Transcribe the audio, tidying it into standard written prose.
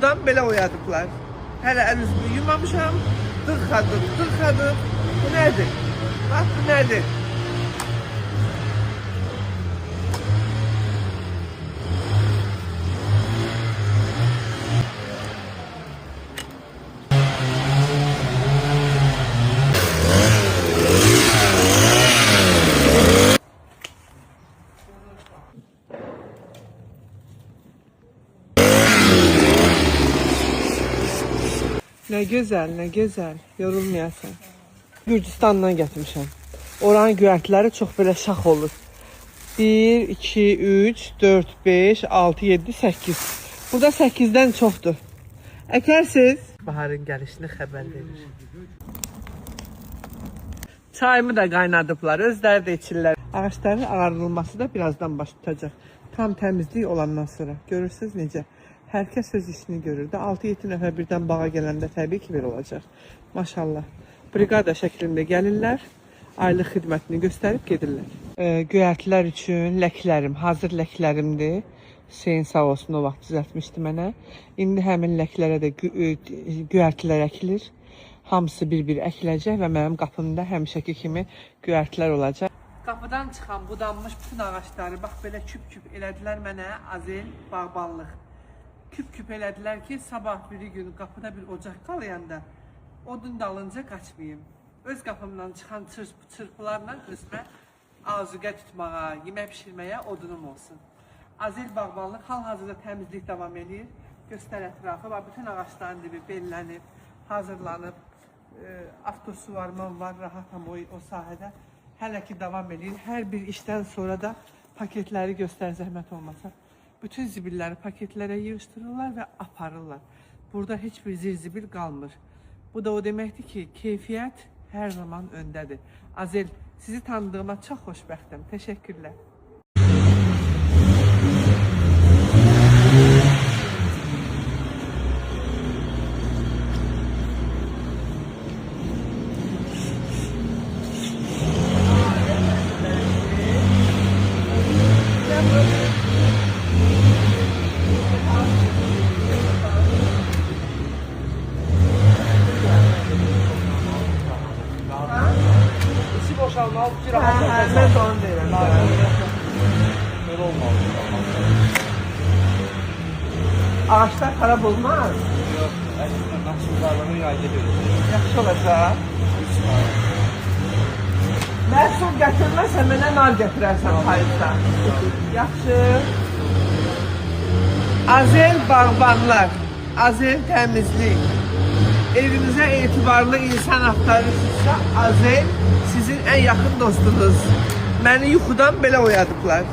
yuxudan belə oyadıblar. Hələ əl üzümü yumamışam. Dırxadır. Bu nədir? Bax, bu nədir? Nə gözəl, yorulmayasan. Gürcüstandan gətirmişəm. Oranın göyərtiləri çox belə şax olur. 1, 2, 3, 4, 5, 6, 7, 8. Burada 8-dən çoxdur. Əkərsiz, baharın gəlişini xəbər verir. Çayımı da qaynadıblar, özləri də içirlər. Ağaçların ağarılması da birazdan baş tutacaq. Tam təmizlik olandan sonra. Görürsünüz necə? Hər kəs öz işini görür də. 6-7 nəfər birdən bağa gələndə təbii ki, belə olacaq. Maşallah. Briqada şəklində gəlirlər. Aylıq xidmətini göstərib gedirlər. Göyərtilər üçün ləklərim, hazır ləklərimdir. Hüseyin sağ olsun o vaxt düzəltmişdi mənə. İndi həmin ləklərə də göyərtilər əkilir. Hamısı bir-bir əkiləcək və mənim qapımda həmişəki kimi göyərtilər olacaq. Qapıdan çıxan budanmış bütün ağaçları bax belə küp-küp elədilər mənə Azel bağbanlıq. Küp-küp elədilər ki, sabah bir gün qapıda bir ocaq qalayanda odun dalınca qaçmayayım. Öz qapımdan çıxan çırpılarla özümə azuqə tutmağa, yemək pişirməyə odunum olsun. Azel bağbanlıq hal-hazırda təmizlik davam edir. Göstər ətrafı, bütün ağaçların dibi bellənib, hazırlanıb. Avtosuvarmam var, rahatam o sahədə. Hələ ki davam edir. Hər bir işdən sonra da paketləri göstər zəhmət olmasa. Bütün zibilləri paketlərə yığışdırırlar və aparırlar. Burada heç bir zirzibil qalmır. Bu da o deməkdir ki, keyfiyyət hər zaman öndədir. Azel, sizi tanıdığıma çox xoşbəxtəm. Təşəkkürlər. Boşalmalı bir rahat olmaz. Mən də onu deyirəm. Böyle olmalı. Ağaçlar xarab olmaz. Yok, əslində məhsuldarlığını yayda görürük. Yaxşı olacaq. Məhsul gətirməsə mənə nar gətirərsən payızda. Yaxşı. Azel bağbanlar, Azel təmizlik. Evinizə etibarlı insan axtarırsınızsa, Azel sizin ən yaxın dostunuz. Məni yuxudan belə oyadıblar.